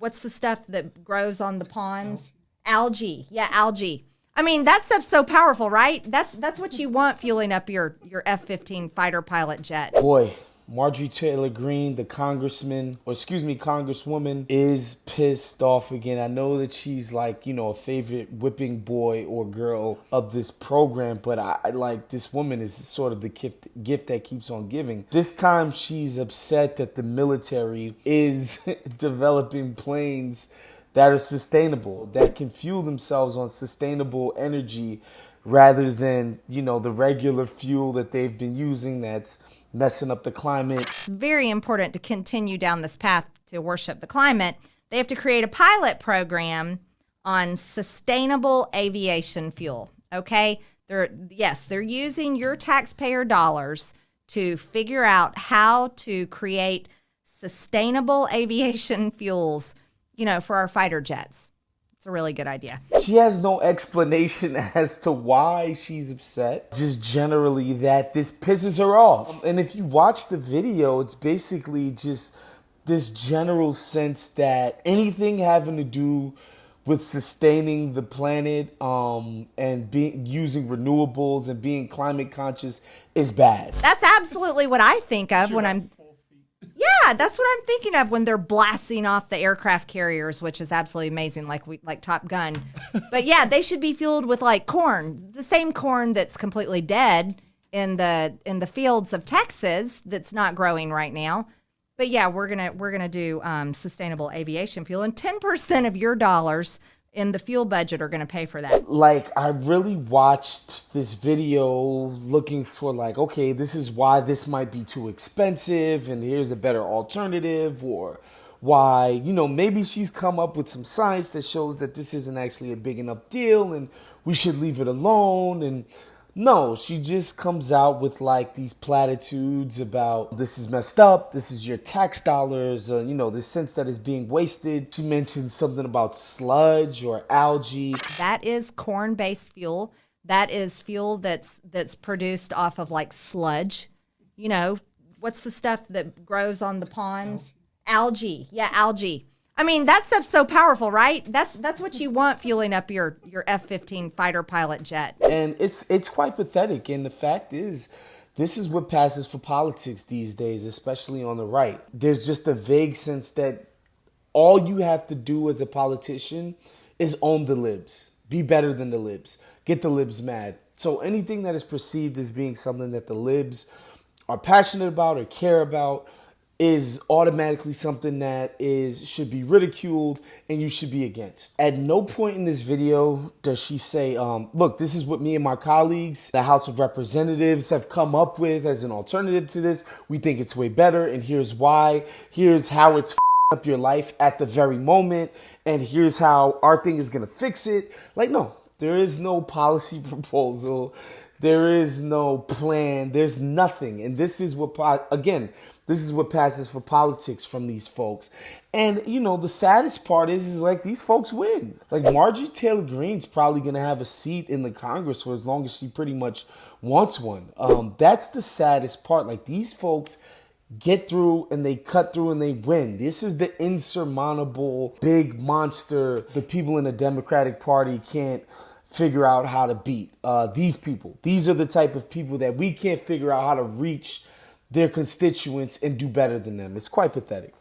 what's the stuff that grows on the ponds? Algae. Yeah, algae. I mean, that stuff's so powerful, right? That's what you want fueling up your F-15 fighter pilot jet. Boy, Marjorie Taylor Greene, the congresswoman, is pissed off again. I know that she's like, a favorite whipping boy or girl of this program, but I like this woman is sort of the gift that keeps on giving. This time she's upset that the military is developing planes that are sustainable, that can fuel themselves on sustainable energy rather than, the regular fuel that they've been using that's messing up the climate. It's very important to continue down this path to worship the climate. They have to create a pilot program on sustainable aviation fuel, okay? They're using your taxpayer dollars to figure out how to create sustainable aviation fuels, for our fighter jets. It's a really good idea. She has no explanation as to why she's upset. Just generally that this pisses her off. And if you watch the video, it's basically just this general sense that anything having to do with sustaining the planet and using renewables and being climate conscious is bad. That's absolutely what I think of when I'm... Yeah, that's what I'm thinking of when they're blasting off the aircraft carriers, which is absolutely amazing, like Top Gun. But yeah, they should be fueled with like corn, the same corn that's completely dead in the fields of Texas that's not growing right now. But yeah, we're gonna do sustainable aviation fuel, and 10% of your dollars in the fuel budget are going to pay for that. Like, I really watched this video looking for like, okay, this is why this might be too expensive and here's a better alternative, or why, maybe she's come up with some science that shows that this isn't actually a big enough deal and we should leave it alone. And no, she just comes out with like these platitudes about this is messed up, this is your tax dollars, this sense that is being wasted. She mentioned something about sludge or algae. That is corn-based fuel. That is fuel that's produced off of like sludge. What's the stuff that grows on the ponds? Algae. Yeah, algae. I mean, that stuff's so powerful, right? That's what you want fueling up your F-15 fighter pilot jet. And it's quite pathetic. And the fact is, this is what passes for politics these days, especially on the right. There's just a vague sense that all you have to do as a politician is own the libs. Be better than the libs. Get the libs mad. So anything that is perceived as being something that the libs are passionate about or care about is automatically something that should be ridiculed and you should be against. At no point in this video does she say, look, this is what me and my colleagues, the House of Representatives, have come up with as an alternative to this. We think it's way better, and here's why. Here's how it's up your life at the very moment, and here's how our thing is gonna fix it. Like, no, there is no policy proposal. There is no plan. There's nothing. And this is what, this is what passes for politics from these folks. And, the saddest part is like these folks win. Like Marjorie Taylor Greene's probably going to have a seat in the Congress for as long as she pretty much wants one. That's the saddest part. Like these folks get through and they cut through and they win. This is the insurmountable big monster the people in the Democratic Party can't figure out how to beat. These people. These are the type of people that we can't figure out how to reach their constituents and do better than them. It's quite pathetic.